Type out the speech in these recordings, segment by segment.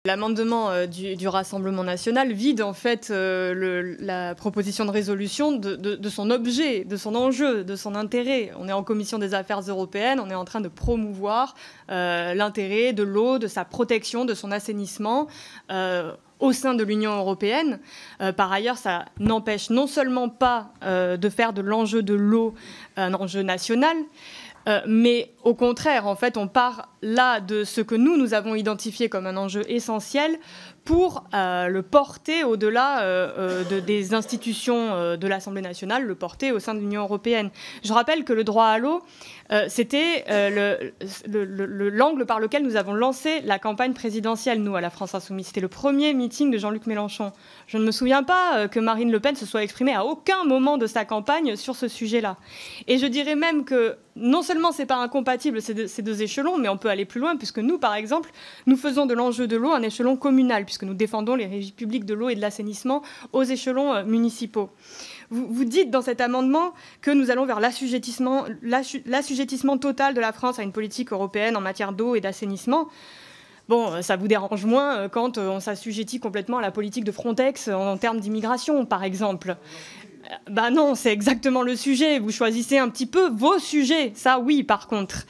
L'amendement du Rassemblement national vide en fait la proposition de résolution de son objet, de son enjeu, de son intérêt. On est en commission des affaires européennes, on est en train de promouvoir l'intérêt de l'eau, de sa protection, de son assainissement au sein de l'Union européenne. Par ailleurs, ça n'empêche non seulement pas de faire de l'enjeu de l'eau un enjeu national, mais au contraire, en fait, on part là de ce que nous avons identifié comme un enjeu essentiel pour le porter au-delà des institutions de l'Assemblée nationale, le porter au sein de l'Union européenne. Je rappelle que le droit à l'eau, c'était l'angle par lequel nous avons lancé la campagne présidentielle, nous, à la France Insoumise. C'était le premier meeting de Jean-Luc Mélenchon. Je ne me souviens pas que Marine Le Pen se soit exprimée à aucun moment de sa campagne sur ce sujet-là. Et je dirais même que non seulement ce n'est pas incompatible ces deux échelons, mais on peut aller plus loin, puisque nous, par exemple, nous faisons de l'enjeu de l'eau un échelon communal, puisque nous défendons les régies publiques de l'eau et de l'assainissement aux échelons municipaux. Vous dites dans cet amendement que nous allons vers l'assujettissement total de la France à une politique européenne en matière d'eau et d'assainissement. Bon, ça vous dérange moins quand on s'assujettit complètement à la politique de Frontex en termes d'immigration, par exemple. Ben non, c'est exactement le sujet. Vous choisissez un petit peu vos sujets. Ça, oui, par contre.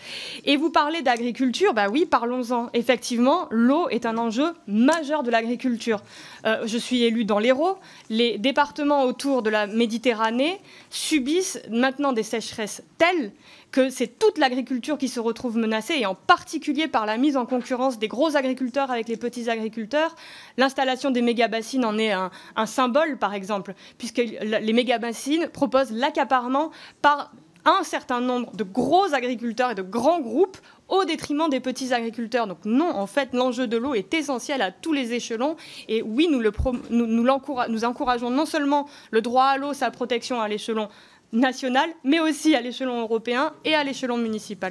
Et vous parlez d'agriculture. Ben oui, parlons-en. Effectivement, l'eau est un enjeu majeur de l'agriculture. Je suis élue dans l'Hérault. Les départements autour de la Méditerranée subissent maintenant des sécheresses telles que c'est toute l'agriculture qui se retrouve menacée, et en particulier par la mise en concurrence des gros agriculteurs avec les petits agriculteurs. L'installation des méga-bassines en est un symbole, par exemple, puisque les méga-bassines proposent l'accaparement par un certain nombre de gros agriculteurs et de grands groupes au détriment des petits agriculteurs. Donc non, en fait, l'enjeu de l'eau est essentiel à tous les échelons. Et oui, nous encourageons non seulement le droit à l'eau, sa protection à l'échelon national, mais aussi à l'échelon européen et à l'échelon municipal.